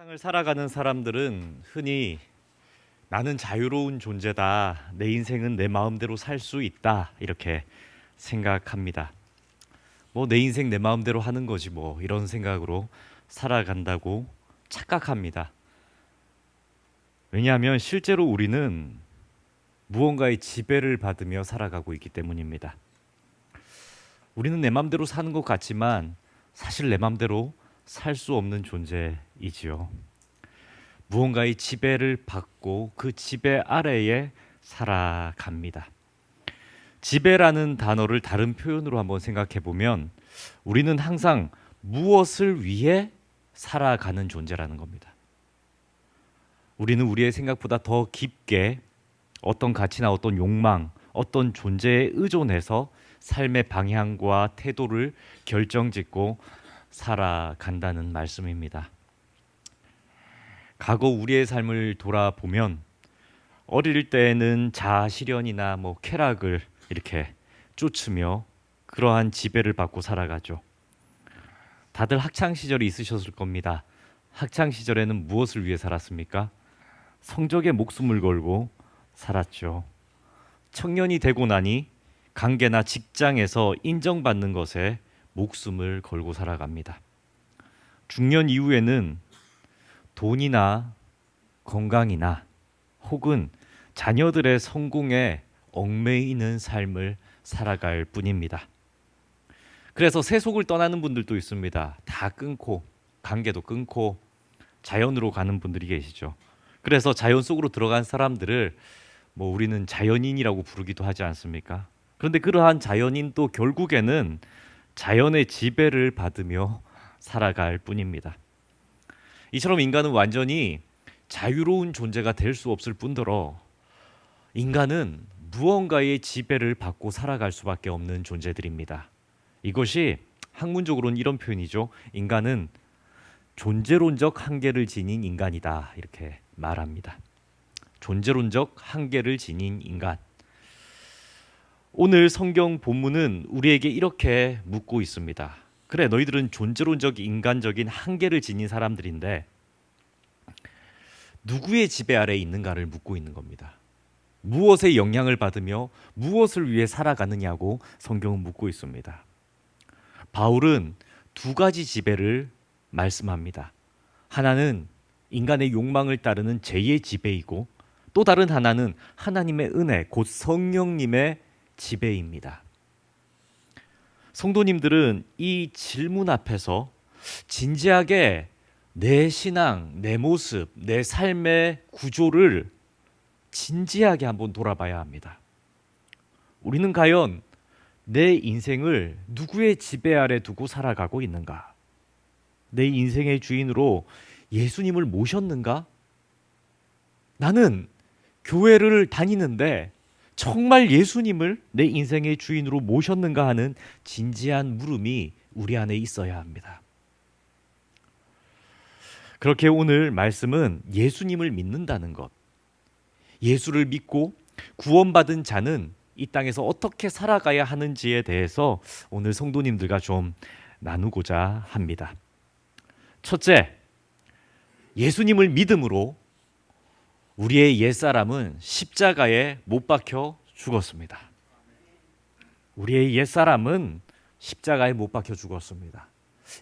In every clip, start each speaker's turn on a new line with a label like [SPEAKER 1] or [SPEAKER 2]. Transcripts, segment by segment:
[SPEAKER 1] 세상을 살아가는 사람들은 흔히 나는 자유로운 존재다. 내 인생은 내 마음대로 살 수 있다. 이렇게 생각합니다. 뭐 내 인생 내 마음대로 하는 거지 뭐 이런 생각으로 살아간다고 착각합니다. 왜냐하면 실제로 우리는 무언가의 지배를 받으며 살아가고 있기 때문입니다. 우리는 내 마음대로 사는 것 같지만 사실 내 마음대로 살 수 없는 존재이지요. 무언가의 지배를 받고 그 지배 아래에 살아갑니다. 지배라는 단어를 다른 표현으로 한번 생각해 보면 우리는 항상 무엇을 위해 살아가는 존재라는 겁니다. 우리는 우리의 생각보다 더 깊게 어떤 가치나 어떤 욕망, 어떤 존재에 의존해서 삶의 방향과 태도를 결정짓고 살아간다는 말씀입니다. 과거 우리의 삶을 돌아보면 어릴 때는 자아실현이나 쾌락을 이렇게 쫓으며 그러한 지배를 받고 살아가죠. 다들 학창 시절이 있으셨을 겁니다. 학창 시절에는 무엇을 위해 살았습니까? 성적에 목숨을 걸고 살았죠. 청년이 되고 나니 관계나 직장에서 인정받는 것에 목숨을 걸고 살아갑니다. 중년 이후에는 돈이나 건강이나 혹은 자녀들의 성공에 얽매이는 삶을 살아갈 뿐입니다. 그래서 세속을 떠나는 분들도 있습니다. 다 끊고 관계도 끊고 자연으로 가는 분들이 계시죠. 그래서 자연 속으로 들어간 사람들을 우리는 자연인이라고 부르기도 하지 않습니까? 그런데 그러한 자연인도 결국에는 자연의 지배를 받으며 살아갈 뿐입니다. 이처럼 인간은 완전히 자유로운 존재가 될 수 없을 뿐더러 인간은 무언가의 지배를 받고 살아갈 수밖에 없는 존재들입니다. 이것이 학문적으로는 이런 표현이죠. 인간은 존재론적 한계를 지닌 인간이다. 이렇게 말합니다. 존재론적 한계를 지닌 인간. 오늘 성경 본문은 우리에게 이렇게 묻고 있습니다. 그래, 너희들은 존재론적 인간적인 한계를 지닌 사람들인데 누구의 지배 아래에 있는가를 묻고 있는 겁니다. 무엇의 영향을 받으며 무엇을 위해 살아가느냐고 성경은 묻고 있습니다. 바울은 두 가지 지배를 말씀합니다. 하나는 인간의 욕망을 따르는 죄의 지배이고 또 다른 하나는 하나님의 은혜, 곧 성령님의 지배입니다. 성도님들은 이 질문 앞에서 진지하게 내 신앙, 내 모습, 내 삶의 구조를 진지하게 한번 돌아봐야 합니다. 우리는 과연 내 인생을 누구의 지배 아래 두고 살아가고 있는가? 내 인생의 주인으로 예수님을 모셨는가? 나는 교회를 다니는데 정말 예수님을 내 인생의 주인으로 모셨는가 하는 진지한 물음이 우리 안에 있어야 합니다. 그렇게 오늘 말씀은 예수님을 믿는다는 것, 예수를 믿고 구원받은 자는 이 땅에서 어떻게 살아가야 하는지에 대해서 오늘 성도님들과 좀 나누고자 합니다. 첫째, 예수님을 믿음으로 우리의 옛사람은 십자가에 못 박혀 죽었습니다. 우리의 옛사람은 십자가에 못 박혀 죽었습니다.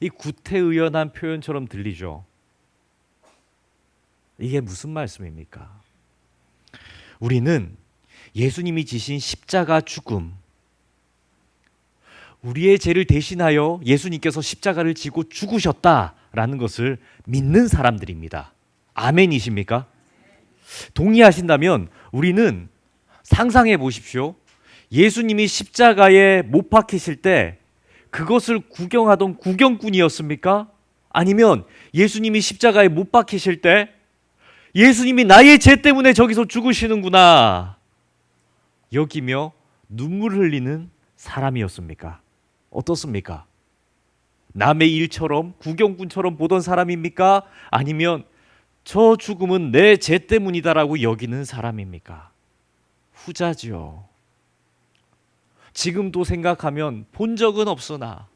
[SPEAKER 1] 이 구태의연한 표현처럼 들리죠. 이게 무슨 말씀입니까? 우리는 예수님이 지신 십자가 죽음, 우리의 죄를 대신하여 예수님께서 십자가를 지고 죽으셨다라는 것을 믿는 사람들입니다. 아멘이십니까? 동의하신다면 우리는 상상해 보십시오. 예수님이 십자가에 못 박히실 때 그것을 구경하던 구경꾼이었습니까? 아니면 예수님이 십자가에 못 박히실 때 예수님이 나의 죄 때문에 저기서 죽으시는구나 여기며 눈물 흘리는 사람이었습니까? 어떻습니까? 남의 일처럼 구경꾼처럼 보던 사람입니까? 아니면 저 죽음은 내 죄 때문이다라고 여기는 사람입니까? 후자지요. 지금도 생각하면 본 적은 없으나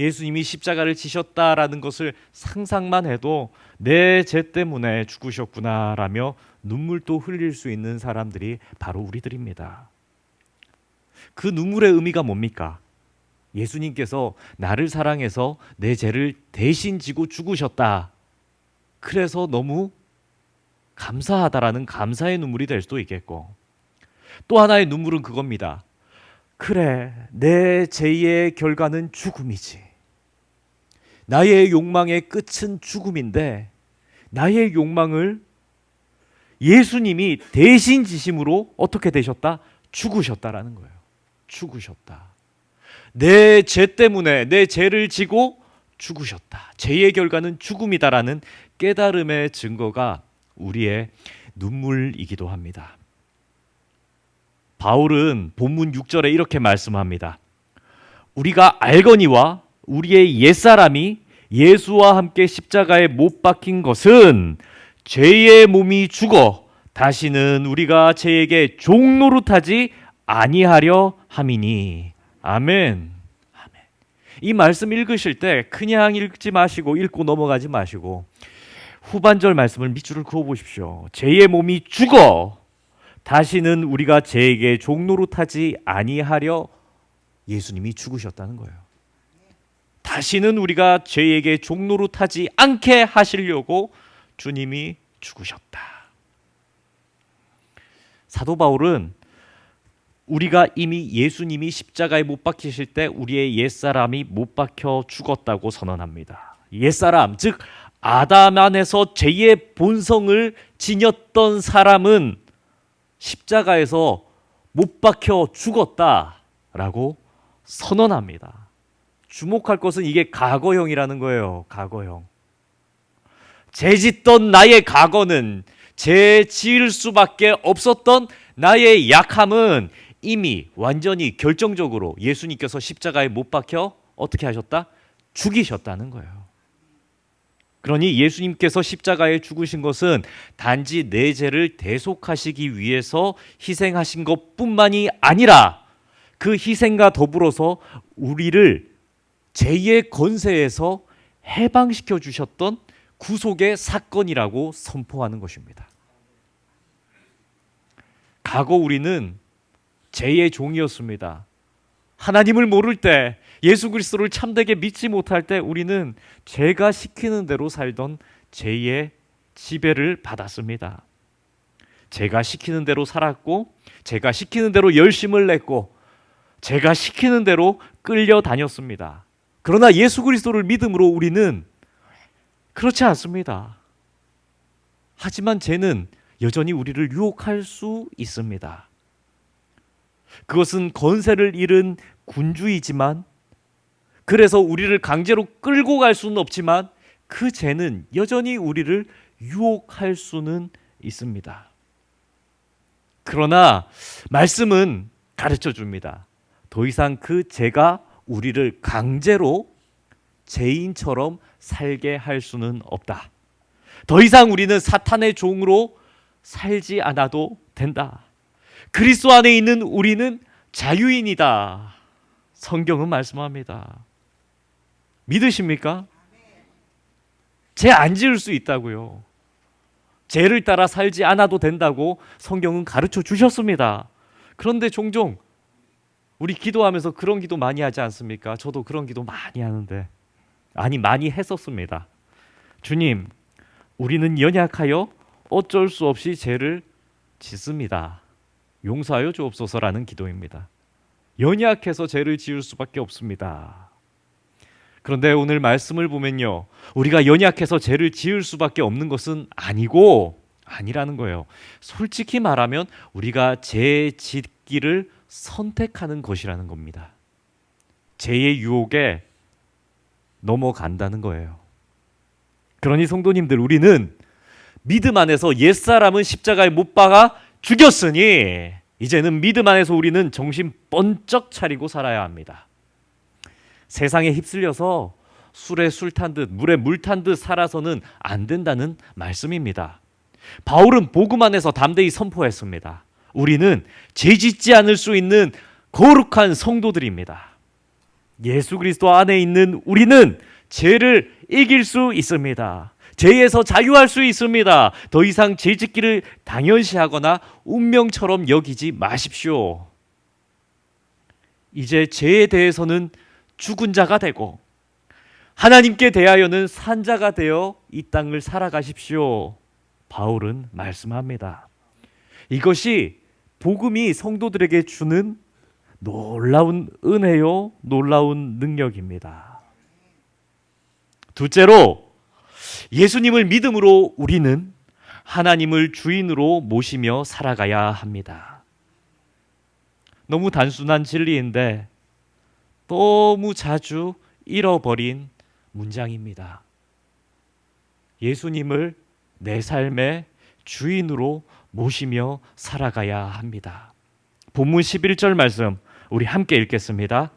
[SPEAKER 1] 예수님이 십자가를 지셨다라는 것을 상상만 해도 내 죄 때문에 죽으셨구나라며 눈물도 흘릴 수 있는 사람들이 바로 우리들입니다. 그 눈물의 의미가 뭡니까? 예수님께서 나를 사랑해서 내 죄를 대신 지고 죽으셨다. 그래서 너무 감사하다라는 감사의 눈물이 될 수도 있겠고, 또 하나의 눈물은 그겁니다. 그래, 내 죄의 결과는 죽음이지. 나의 욕망의 끝은 죽음인데 나의 욕망을 예수님이 대신 지심으로 어떻게 되셨다? 죽으셨다라는 거예요. 죽으셨다. 내 죄 때문에 내 죄를 지고 죽으셨다. 죄의 결과는 죽음이다라는 깨달음의 증거가 우리의 눈물이기도 합니다. 바울은 본문 6절에 이렇게 말씀합니다. 우리가 알거니와 우리의 옛사람이 예수와 함께 십자가에 못 박힌 것은 죄의 몸이 죽어 다시는 우리가 죄에게 종노릇하지 아니하려 함이니. 아멘. 아멘. 이 말씀 읽으실 때 그냥 읽지 마시고 읽고 넘어가지 마시고 후반절 말씀을 밑줄을 그어 보십시오. 죄의 몸이 죽어 다시는 우리가 죄에게 종노릇하지 아니하려 예수님이 죽으셨다는 거예요. 다시는 우리가 죄에게 종노릇하지 않게 하시려고 주님이 죽으셨다. 사도 바울은 우리가 이미 예수님이 십자가에 못 박히실 때 우리의 옛사람이 못 박혀 죽었다고 선언합니다. 옛사람, 즉 아담 안에서 죄의 본성을 지녔던 사람은 십자가에서 못 박혀 죽었다라고 선언합니다. 주목할 것은 이게 과거형이라는 거예요. 과거형. 죄 짓던 나의 과거는, 죄 지을 수밖에 없었던 나의 약함은 이미 완전히 결정적으로 예수님께서 십자가에 못 박혀 어떻게 하셨다? 죽이셨다는 거예요. 그러니 예수님께서 십자가에 죽으신 것은 단지 내 죄를 대속하시기 위해서 희생하신 것뿐만이 아니라 그 희생과 더불어서 우리를 죄의 권세에서 해방시켜 주셨던 구속의 사건이라고 선포하는 것입니다. 과거 우리는 죄의 종이었습니다. 하나님을 모를 때, 예수 그리스도를 참되게 믿지 못할 때 우리는 죄가 시키는 대로 살던 죄의 지배를 받았습니다. 죄가 시키는 대로 살았고, 죄가 시키는 대로 열심을 냈고, 죄가 시키는 대로 끌려다녔습니다. 그러나 예수 그리스도를 믿음으로 우리는 그렇지 않습니다. 하지만 죄는 여전히 우리를 유혹할 수 있습니다. 그것은 권세를 잃은 군주이지만, 그래서 우리를 강제로 끌고 갈 수는 없지만 그 죄는 여전히 우리를 유혹할 수는 있습니다. 그러나 말씀은 가르쳐 줍니다. 더 이상 그 죄가 우리를 강제로 죄인처럼 살게 할 수는 없다. 더 이상 우리는 사탄의 종으로 살지 않아도 된다. 그리스도 안에 있는 우리는 자유인이다. 성경은 말씀합니다. 믿으십니까? 죄 안 지을 수 있다고요. 죄를 따라 살지 않아도 된다고 성경은 가르쳐 주셨습니다. 그런데 종종 우리 기도하면서 그런 기도 많이 하지 않습니까? 저도 그런 기도 많이 하는데, 많이 했었습니다. 주님, 우리는 연약하여 어쩔 수 없이 죄를 짓습니다. 용서하여 주옵소서라는 기도입니다. 연약해서 죄를 지을 수밖에 없습니다. 그런데 오늘 말씀을 보면요, 우리가 연약해서 죄를 지을 수밖에 없는 것은 아니라는 거예요. 솔직히 말하면 우리가 죄 짓기를 선택하는 것이라는 겁니다. 죄의 유혹에 넘어간다는 거예요. 그러니 성도님들, 우리는 믿음 안에서 옛사람은 십자가에 못 박아 죽였으니 이제는 믿음 안에서 우리는 정신 번쩍 차리고 살아야 합니다. 세상에 휩쓸려서 술에 술 탄 듯 물에 물 탄 듯 살아서는 안 된다는 말씀입니다. 바울은 복음 안에서 담대히 선포했습니다. 우리는 죄 짓지 않을 수 있는 거룩한 성도들입니다. 예수 그리스도 안에 있는 우리는 죄를 이길 수 있습니다. 죄에서 자유할 수 있습니다. 더 이상 죄 짓기를 당연시하거나 운명처럼 여기지 마십시오. 이제 죄에 대해서는 죽은 자가 되고 하나님께 대하여는 산 자가 되어 이 땅을 살아가십시오. 바울은 말씀합니다. 이것이 복음이 성도들에게 주는 놀라운 은혜요, 놀라운 능력입니다. 둘째로, 예수님을 믿음으로 우리는 하나님을 주인으로 모시며 살아가야 합니다. 너무 단순한 진리인데 너무 자주 잃어버린 문장입니다. 예수님을 내 삶의 주인으로 모시며 살아가야 합니다. 본문 11절 말씀 우리 함께 읽겠습니다.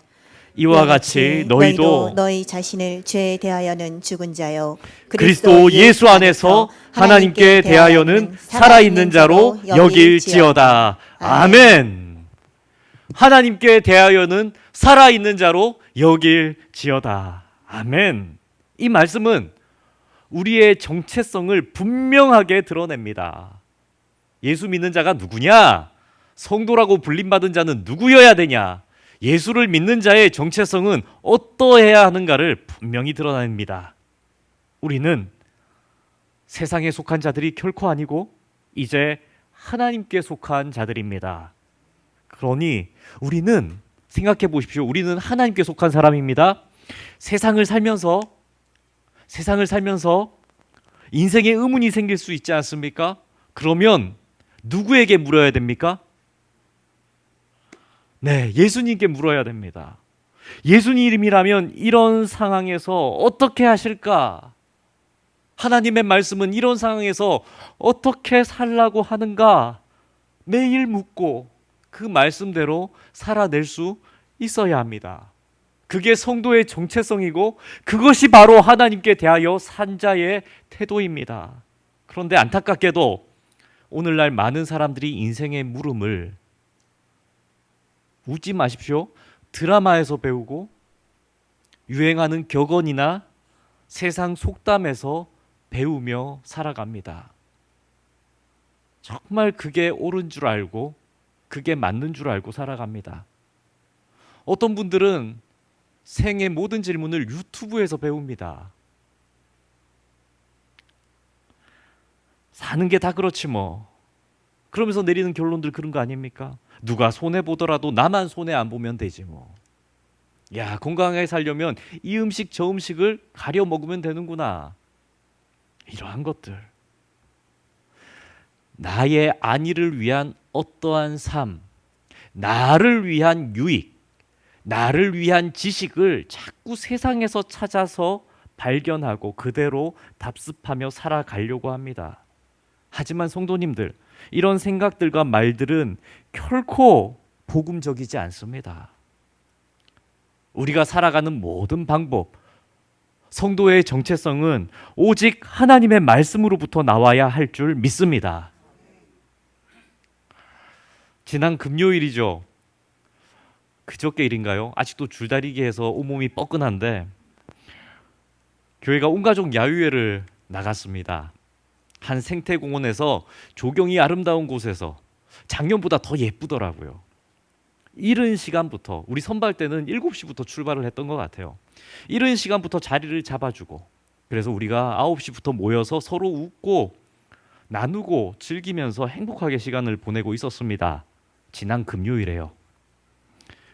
[SPEAKER 1] 이와 같이 너희도
[SPEAKER 2] 너희 자신을 죄에 대하여는 죽은 자요
[SPEAKER 1] 그리스도 예수 안에서 하나님께 대하여는 살아있는 자로 여길지어다. 아멘. 하나님께 대하여는 살아있는 자로 여길지어다. 아멘. 이 말씀은 우리의 정체성을 분명하게 드러냅니다. 예수 믿는 자가 누구냐? 성도라고 불림받은 자는 누구여야 되냐? 예수를 믿는 자의 정체성은 어떠해야 하는가를 분명히 드러냅니다. 우리는 세상에 속한 자들이 결코 아니고 이제 하나님께 속한 자들입니다. 그러니 우리는 생각해 보십시오. 우리는 하나님께 속한 사람입니다. 세상을 살면서 인생에 의문이 생길 수 있지 않습니까? 그러면 누구에게 물어야 됩니까? 네, 예수님께 물어야 됩니다. 예수님이라면 이런 상황에서 어떻게 하실까? 하나님의 말씀은 이런 상황에서 어떻게 살라고 하는가? 매일 묻고 그 말씀대로 살아낼 수 있어야 합니다. 그게 성도의 정체성이고 그것이 바로 하나님께 대하여 산 자의 태도입니다. 그런데 안타깝게도 오늘날 많은 사람들이 인생의 물음을 웃지 마십시오. 드라마에서 배우고 유행하는 격언이나 세상 속담에서 배우며 살아갑니다. 정말 그게 옳은 줄 알고 그게 맞는 줄 알고 살아갑니다. 어떤 분들은 생의 모든 질문을 유튜브에서 배웁니다. 사는 게 다 그렇지 뭐. 그러면서 내리는 결론들 그런 거 아닙니까? 누가 손해보더라도 나만 손해 안 보면 되지 뭐. 야, 건강하게 살려면 이 음식 저 음식을 가려 먹으면 되는구나. 이러한 것들. 나의 안위를 위한 어떠한 삶, 나를 위한 유익, 나를 위한 지식을 자꾸 세상에서 찾아서 발견하고 그대로 답습하며 살아가려고 합니다. 하지만 성도님들, 이런 생각들과 말들은 결코 복음적이지 않습니다. 우리가 살아가는 모든 방법, 성도의 정체성은 오직 하나님의 말씀으로부터 나와야 할 줄 믿습니다. 지난 금요일이죠. 그저께 일인가요? 아직도 줄다리기 해서 온몸이 뻐근한데 교회가 온가족 야유회를 나갔습니다. 한 생태공원에서 조경이 아름다운 곳에서 작년보다 더 예쁘더라고요. 이른 시간부터, 우리 선발 때는 7시부터 출발을 했던 것 같아요. 이른 시간부터 자리를 잡아주고, 그래서 우리가 9시부터 모여서 서로 웃고 나누고 즐기면서 행복하게 시간을 보내고 있었습니다. 지난 금요일에요.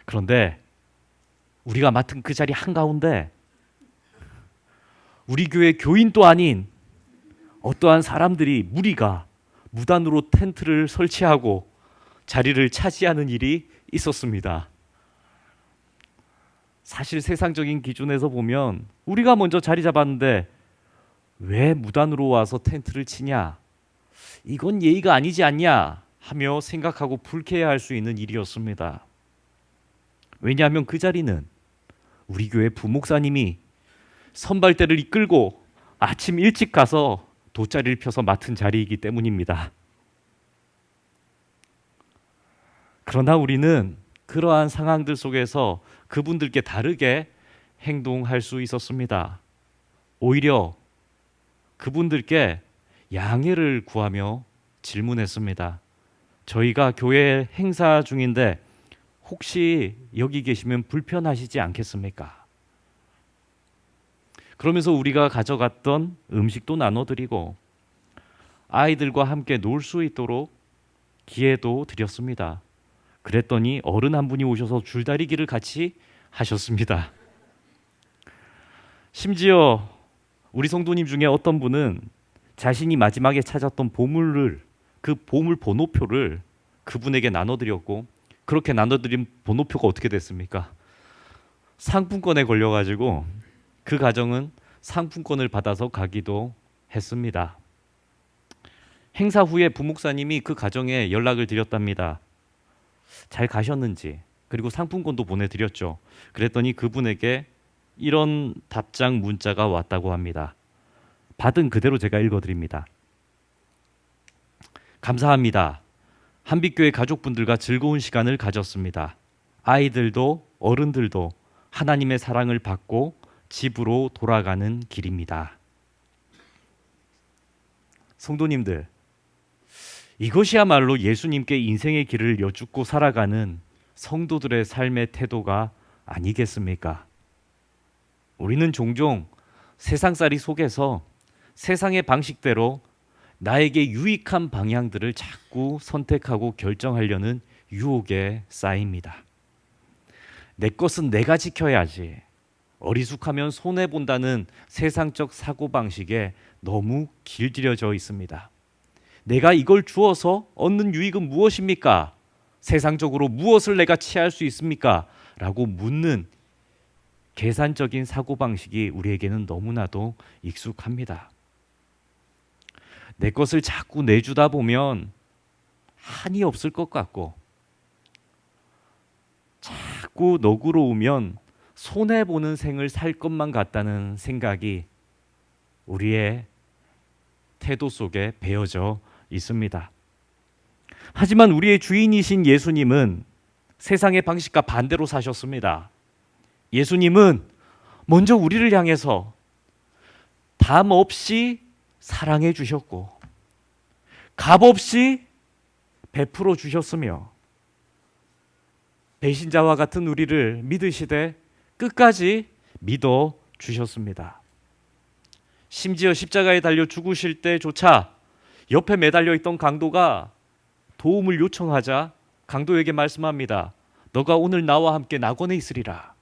[SPEAKER 1] 그런데 우리가 맡은 그 자리 한가운데 우리 교회 교인도 아닌 어떠한 사람들이 무리가 무단으로 텐트를 설치하고 자리를 차지하는 일이 있었습니다. 사실 세상적인 기준에서 보면 우리가 먼저 자리 잡았는데 왜 무단으로 와서 텐트를 치냐? 이건 예의가 아니지 않냐? 하며 생각하고 불쾌해할 수 있는 일이었습니다. 왜냐하면 그 자리는 우리 교회 부목사님이 선발대를 이끌고 아침 일찍 가서 돗자리를 펴서 맡은 자리이기 때문입니다. 그러나 우리는 그러한 상황들 속에서 그분들께 다르게 행동할 수 있었습니다. 오히려 그분들께 양해를 구하며 질문했습니다. 저희가 교회 행사 중인데 혹시 여기 계시면 불편하시지 않겠습니까? 그러면서 우리가 가져갔던 음식도 나눠드리고 아이들과 함께 놀 수 있도록 기회도 드렸습니다. 그랬더니 어른 한 분이 오셔서 줄다리기를 같이 하셨습니다. 심지어 우리 성도님 중에 어떤 분은 자신이 마지막에 찾았던 보물을, 그 보물 번호표를 그분에게 나눠드렸고, 그렇게 나눠드린 번호표가 어떻게 됐습니까? 상품권에 걸려가지고 그 가정은 상품권을 받아서 가기도 했습니다. 행사 후에 부목사님이 그 가정에 연락을 드렸답니다. 잘 가셨는지, 그리고 상품권도 보내드렸죠. 그랬더니 그분에게 이런 답장 문자가 왔다고 합니다. 받은 그대로 제가 읽어드립니다. 감사합니다. 한빛교회 가족분들과 즐거운 시간을 가졌습니다. 아이들도 어른들도 하나님의 사랑을 받고 집으로 돌아가는 길입니다. 성도님들, 이것이야말로 예수님께 인생의 길을 여쭙고 살아가는 성도들의 삶의 태도가 아니겠습니까? 우리는 종종 세상살이 속에서 세상의 방식대로 나에게 유익한 방향들을 자꾸 선택하고 결정하려는 유혹에 쌓입니다. 내 것은 내가 지켜야지. 어리숙하면 손해본다는 세상적 사고방식에 너무 길들여져 있습니다. 내가 이걸 주어서 얻는 유익은 무엇입니까? 세상적으로 무엇을 내가 취할 수 있습니까? 라고 묻는 계산적인 사고방식이 우리에게는 너무나도 익숙합니다. 내 것을 자꾸 내주다 보면 한이 없을 것 같고, 자꾸 너그러우면 손해보는 생을 살 것만 같다는 생각이 우리의 태도 속에 배어져 있습니다. 하지만 우리의 주인이신 예수님은 세상의 방식과 반대로 사셨습니다. 예수님은 먼저 우리를 향해서 담 없이 사랑해 주셨고 값 없이 베풀어 주셨으며 배신자와 같은 우리를 믿으시되 끝까지 믿어 주셨습니다. 심지어 십자가에 달려 죽으실 때조차 옆에 매달려 있던 강도가 도움을 요청하자 강도에게 말씀합니다. 너가 오늘 나와 함께 낙원에 있으리라.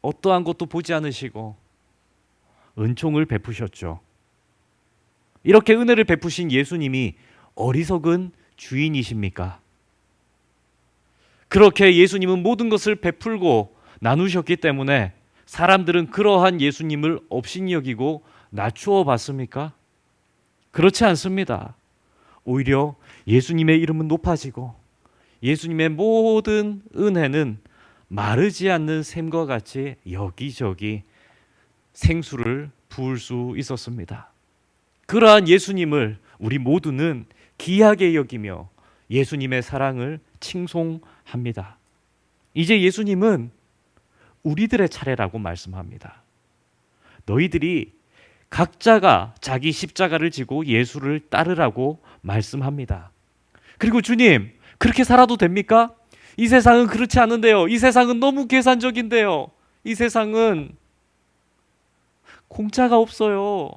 [SPEAKER 1] 어떠한 것도 보지 않으시고 은총을 베푸셨죠. 이렇게 은혜를 베푸신 예수님이 어리석은 주인이십니까? 그렇게 예수님은 모든 것을 베풀고 나누셨기 때문에 사람들은 그러한 예수님을 업신이 여기고 낮추어 봤습니까? 그렇지 않습니다. 오히려 예수님의 이름은 높아지고 예수님의 모든 은혜는 마르지 않는 샘과 같이 여기저기 생수를 부을 수 있었습니다. 그러한 예수님을 우리 모두는 귀하게 여기며 예수님의 사랑을 칭송합니다. 이제 예수님은 우리들의 차례라고 말씀합니다. 너희들이 각자가 자기 십자가를 지고 예수를 따르라고 말씀합니다. 그리고 주님, 그렇게 살아도 됩니까? 이 세상은 그렇지 않은데요. 이 세상은 너무 계산적인데요. 이 세상은 공짜가 없어요.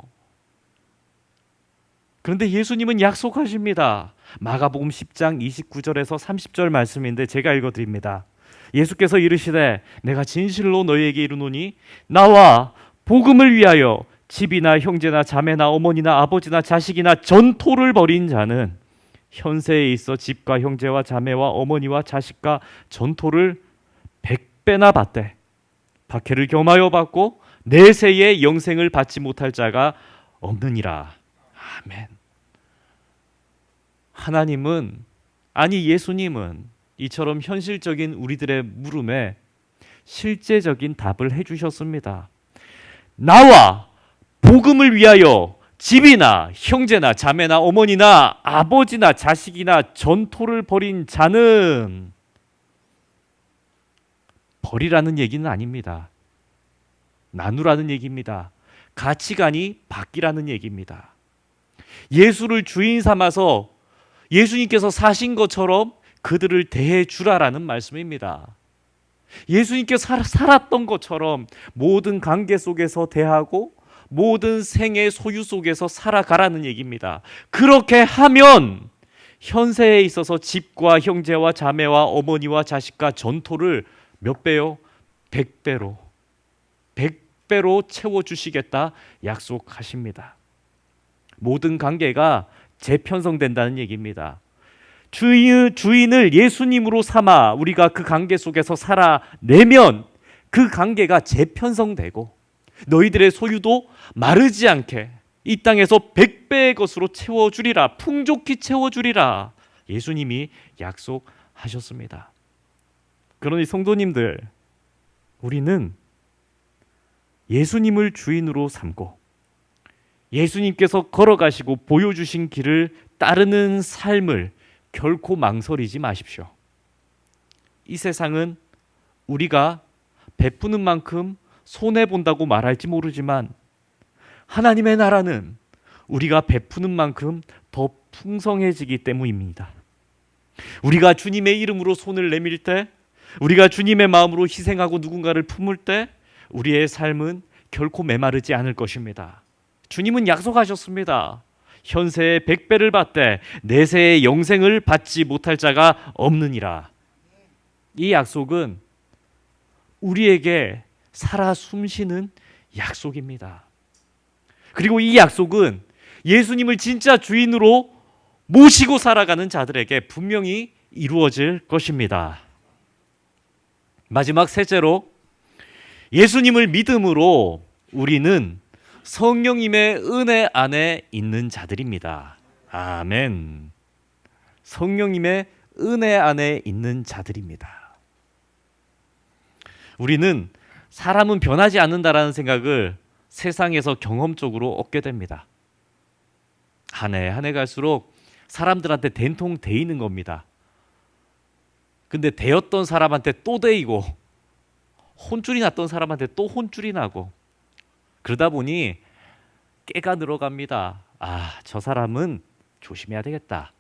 [SPEAKER 1] 그런데 예수님은 약속하십니다. 마가복음 10장 29절에서 30절 말씀인데 제가 읽어드립니다. 예수께서 이르시되 내가 진실로 너희에게 이르노니 나와 복음을 위하여 집이나 형제나 자매나 어머니나 아버지나 자식이나 전토를 벌인 자는 현세에 있어 집과 형제와 자매와 어머니와 자식과 전토를 100배나 받되 박해를 겸하여 받고 내세에 영생을 받지 못할 자가 없느니라. 아멘. 하나님은, 아니 예수님은 이처럼 현실적인 우리들의 물음에 실제적인 답을 해주셨습니다. 나와 복음을 위하여 집이나 형제나 자매나 어머니나 아버지나 자식이나 전토를 벌인 자는 버리라는 얘기는 아닙니다. 나누라는 얘기입니다. 가치관이 바뀌라는 얘기입니다. 예수를 주인 삼아서 예수님께서 사신 것처럼 그들을 대해 주라라는 말씀입니다. 예수님께서 살았던 것처럼 모든 관계 속에서 대하고 모든 생의 소유 속에서 살아가라는 얘기입니다. 그렇게 하면 현세에 있어서 집과 형제와 자매와 어머니와 자식과 전토를 몇 배요? 100배로 100배로 채워주시겠다 약속하십니다. 모든 관계가 재편성된다는 얘기입니다. 주인을 예수님으로 삼아 우리가 그 관계 속에서 살아내면 그 관계가 재편성되고 너희들의 소유도 마르지 않게 이 땅에서 100배의 것으로 채워주리라, 풍족히 채워주리라 예수님이 약속하셨습니다. 그러니 성도님들, 우리는 예수님을 주인으로 삼고 예수님께서 걸어가시고 보여주신 길을 따르는 삶을 결코 망설이지 마십시오. 이 세상은 우리가 베푸는 만큼 손해본다고 말할지 모르지만 하나님의 나라는 우리가 베푸는 만큼 더 풍성해지기 때문입니다. 우리가 주님의 이름으로 손을 내밀 때, 우리가 주님의 마음으로 희생하고 누군가를 품을 때 우리의 삶은 결코 메마르지 않을 것입니다. 주님은 약속하셨습니다. 현세의 100배를 받되 내세의 영생을 받지 못할 자가 없느니라. 이 약속은 우리에게 살아 숨쉬는 약속입니다. 그리고 이 약속은 예수님을 진짜 주인으로 모시고 살아가는 자들에게 분명히 이루어질 것입니다. 마지막 셋째로, 예수님을 믿음으로 우리는 성령님의 은혜 안에 있는 자들입니다. 아멘. 성령님의 은혜 안에 있는 자들입니다. 우리는 사람은 변하지 않는다라는 생각을 세상에서 경험적으로 얻게 됩니다. 한 해 한 해 갈수록 사람들한테 된통 데이는 겁니다. 근데 데였던 사람한테 또 데이고 혼쭐이 났던 사람한테 또 혼쭐이 나고 그러다 보니 깨가 늘어갑니다. 아, 저 사람은 조심해야 되겠다.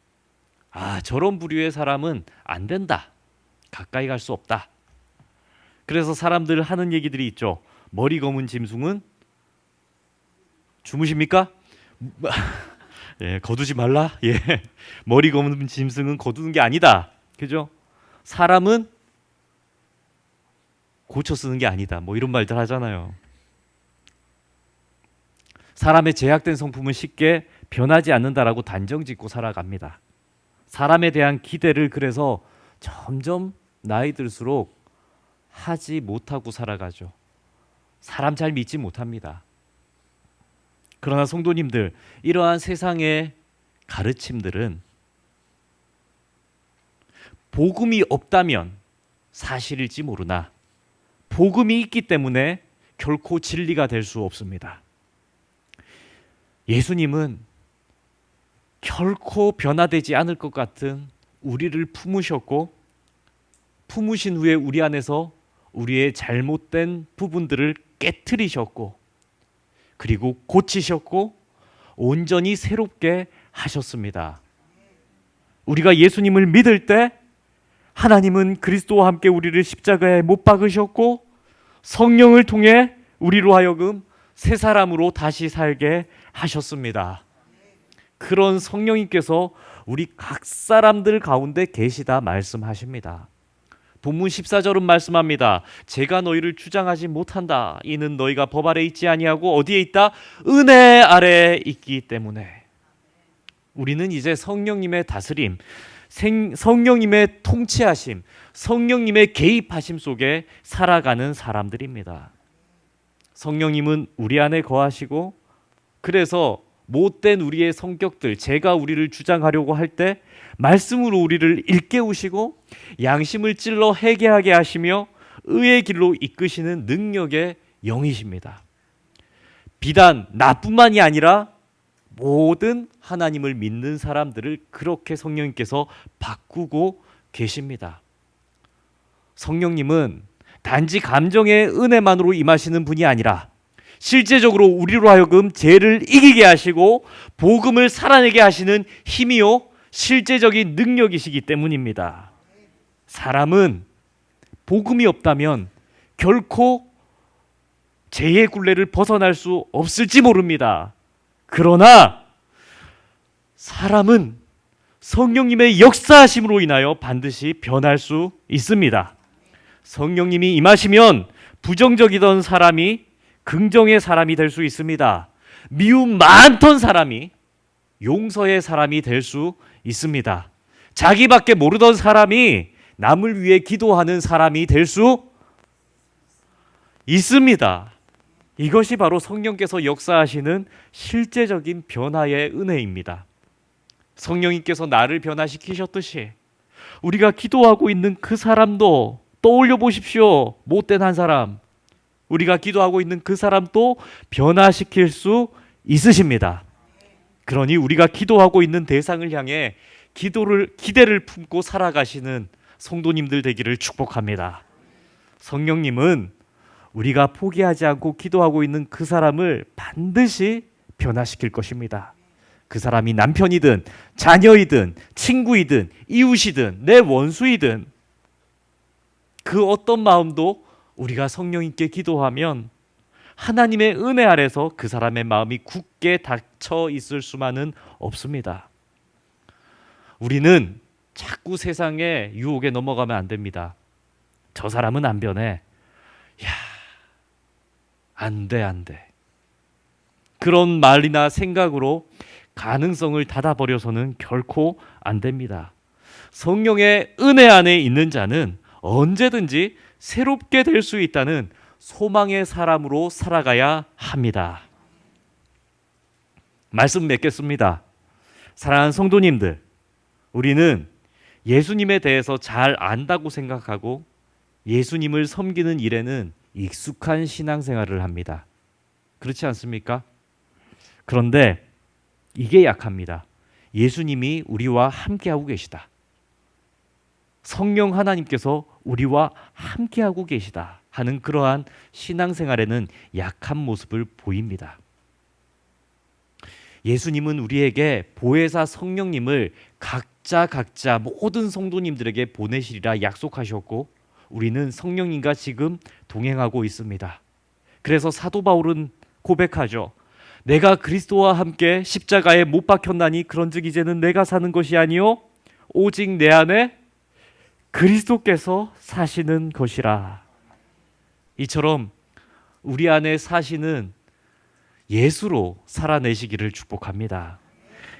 [SPEAKER 1] 아, 저런 부류의 사람은 안 된다. 가까이 갈 수 없다. 그래서 사람들 하는 얘기들이 있죠. 머리 검은 짐승은 주무십니까? 예, 거두지 말라. 예, 머리 검은 짐승은 거두는 게 아니다. 그죠? 사람은 고쳐 쓰는 게 아니다. 뭐 이런 말들 하잖아요. 사람의 제약된 성품은 쉽게 변하지 않는다라고 단정짓고 살아갑니다. 사람에 대한 기대를 그래서 점점 나이 들수록 하지 못하고 살아가죠. 사람 잘 믿지 못합니다. 그러나 성도님들, 이러한 세상의 가르침들은 복음이 없다면 사실일지 모르나 복음이 있기 때문에 결코 진리가 될 수 없습니다. 예수님은 결코 변화되지 않을 것 같은 우리를 품으셨고 품으신 후에 우리 안에서 우리의 잘못된 부분들을 깨트리셨고 그리고 고치셨고 온전히 새롭게 하셨습니다. 우리가 예수님을 믿을 때 하나님은 그리스도와 함께 우리를 십자가에 못 박으셨고 성령을 통해 우리로 하여금 새 사람으로 다시 살게 하셨습니다. 그런 성령님께서 우리 각 사람들 가운데 계시다 말씀하십니다. 본문 14절은 말씀합니다. 제가 너희를 주장하지 못한다. 이는 너희가 법 아래 있지 아니하고 어디에 있다? 은혜 아래 있기 때문에. 우리는 이제 성령님의 다스림, 성령님의 통치하심, 성령님의 개입하심 속에 살아가는 사람들입니다. 성령님은 우리 안에 거하시고 그래서 못된 우리의 성격들, 제가 우리를 주장하려고 할 때 말씀으로 우리를 일깨우시고 양심을 찔러 회개하게 하시며 의의 길로 이끄시는 능력의 영이십니다. 비단 나뿐만이 아니라 모든 하나님을 믿는 사람들을 그렇게 성령님께서 바꾸고 계십니다. 성령님은 단지 감정의 은혜만으로 임하시는 분이 아니라 실제적으로 우리로 하여금 죄를 이기게 하시고 복음을 살아내게 하시는 힘이요 실제적인 능력이시기 때문입니다. 사람은 복음이 없다면 결코 죄의 굴레를 벗어날 수 없을지 모릅니다. 그러나 사람은 성령님의 역사하심으로 인하여 반드시 변할 수 있습니다. 성령님이 임하시면 부정적이던 사람이 긍정의 사람이 될 수 있습니다. 미움 많던 사람이 용서의 사람이 될 수 있습니다. 자기밖에 모르던 사람이 남을 위해 기도하는 사람이 될 수 있습니다. 이것이 바로 성령께서 역사하시는 실제적인 변화의 은혜입니다. 성령님께서 나를 변화시키셨듯이 우리가 기도하고 있는 그 사람도 떠올려 보십시오. 못된 한 사람, 우리가 기도하고 있는 그 사람도 변화시킬 수 있으십니다. 그러니 우리가 기도하고 있는 대상을 향해 기대를 품고 살아가시는 성도님들 되기를 축복합니다. 성령님은 우리가 포기하지 않고 기도하고 있는 그 사람을 반드시 변화시킬 것입니다. 그 사람이 남편이든 자녀이든 친구이든 이웃이든 내 원수이든 그 어떤 마음도 우리가 성령님께 기도하면 하나님의 은혜 아래서 그 사람의 마음이 굳게 닫혀 있을 수만은 없습니다. 우리는 자꾸 세상의 유혹에 넘어가면 안 됩니다. 저 사람은 안 변해. 안 돼. 그런 말이나 생각으로 가능성을 닫아버려서는 결코 안 됩니다. 성령의 은혜 안에 있는 자는 언제든지 새롭게 될 수 있다는 소망의 사람으로 살아가야 합니다. 말씀 맺겠습니다. 사랑하는 성도님들, 우리는 예수님에 대해서 잘 안다고 생각하고 예수님을 섬기는 일에는 익숙한 신앙생활을 합니다. 그렇지 않습니까? 그런데 이게 약합니다. 예수님이 우리와 함께하고 계시다. 성령 하나님께서 우리와 함께하고 계시다 하는 그러한 신앙생활에는 약한 모습을 보입니다. 예수님은 우리에게 보혜사 성령님을 각자 모든 성도님들에게 보내시리라 약속하셨고 우리는 성령님과 지금 동행하고 있습니다. 그래서 사도 바울은 고백하죠. 내가 그리스도와 함께 십자가에 못 박혔나니 그런즉 이제는 내가 사는 것이 아니요 오직 내 안에 그리스도께서 사시는 것이라. 이처럼 우리 안에 사시는 예수로 살아내시기를 축복합니다.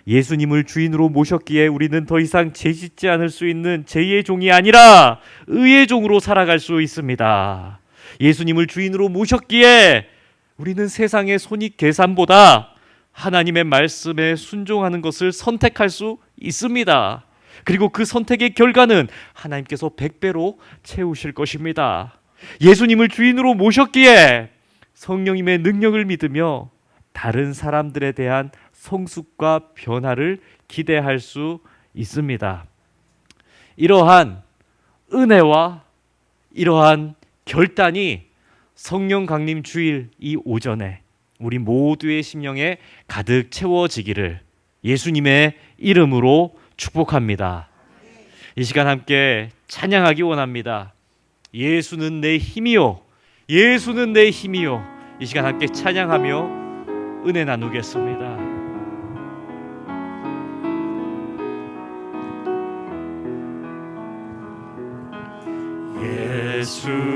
[SPEAKER 1] 예수님을 주인으로 모셨기에 우리는 더 이상 죄짓지 않을 수 있는 죄의 종이 아니라 의의 종으로 살아갈 수 있습니다. 예수님을 주인으로 모셨기에 우리는 세상의 손익 계산보다 하나님의 말씀에 순종하는 것을 선택할 수 있습니다. 그리고 그 선택의 결과는 하나님께서 100배로 채우실 것입니다. 예수님을 주인으로 모셨기에 성령님의 능력을 믿으며 다른 사람들에 대한 성숙과 변화를 기대할 수 있습니다. 이러한 은혜와 이러한 결단이 성령 강림 주일 이 오전에 우리 모두의 심령에 가득 채워지기를 예수님의 이름으로 축복합니다. 이 시간 함께 찬양하기 원합니다. 예수는 내 힘이요, 예수는 내 힘이요. 이 시간 함께 찬양하며 은혜 나누겠습니다.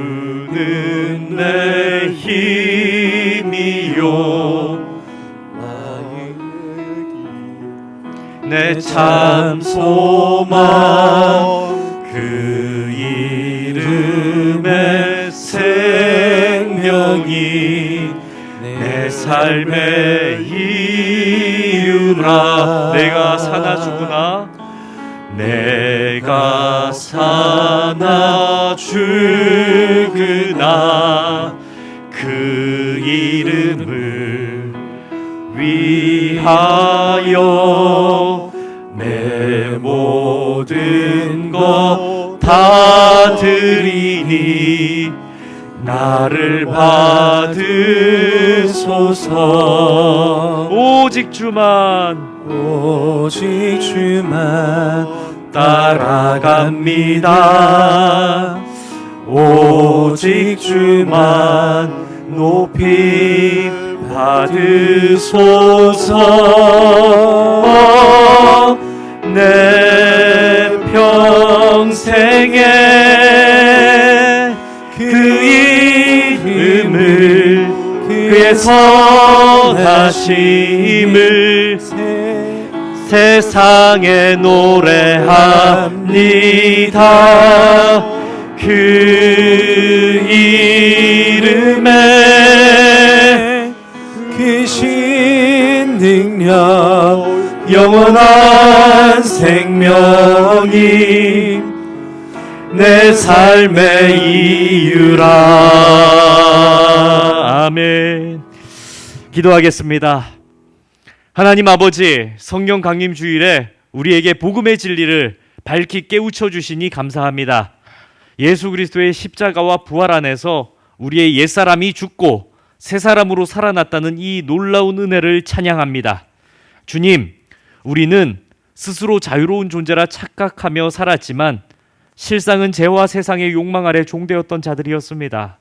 [SPEAKER 1] 예수는 내 힘이요 내 참 소망 그 이름의 생명이 내 삶의 이유라. 내가 사나 죽으나 내가 사나 죽으나 그 이름을 위하여 내 모든 것 다 드리니 나를 받으소서. 오직 주만 따라갑니다. 오직 주만 높이 받으소서. 내 평생에 그 이름을, 그의 선하심을 세상에 노래합니다. 그 이름에
[SPEAKER 3] 귀신 능력
[SPEAKER 1] 영원한 생명이 내 삶의 이유라. 아멘. 기도하겠습니다. 하나님 아버지, 성령 강림 주일에 우리에게 복음의 진리를 밝히 깨우쳐 주시니 감사합니다. 예수 그리스도의 십자가와 부활 안에서 우리의 옛사람이 죽고 새 사람으로 살아났다는 이 놀라운 은혜를 찬양합니다. 주님, 우리는 스스로 자유로운 존재라 착각하며 살았지만 실상은 죄와 세상의 욕망 아래 종되었던 자들이었습니다.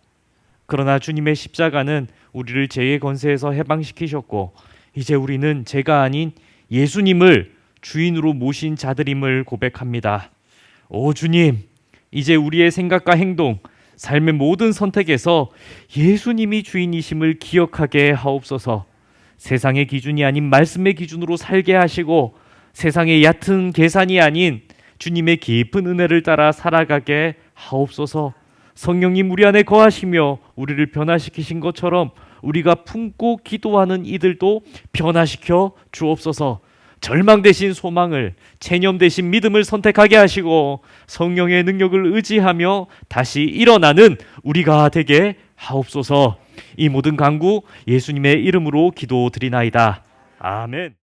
[SPEAKER 1] 그러나 주님의 십자가는 우리를 죄의 권세에서 해방시키셨고 이제 우리는 죄가 아닌 예수님을 주인으로 모신 자들임을 고백합니다. 오 주님, 이제 우리의 생각과 행동, 삶의 모든 선택에서 예수님이 주인이심을 기억하게 하옵소서. 세상의 기준이 아닌 말씀의 기준으로 살게 하시고 세상의 얕은 계산이 아닌 주님의 깊은 은혜를 따라 살아가게 하옵소서. 성령님 우리 안에 거하시며 우리를 변화시키신 것처럼 우리가 품고 기도하는 이들도 변화시켜 주옵소서. 절망 대신 소망을, 체념 대신 믿음을 선택하게 하시고 성령의 능력을 의지하며 다시 일어나는 우리가 되게 하옵소서. 이 모든 간구 예수님의 이름으로 기도드리나이다. 아멘.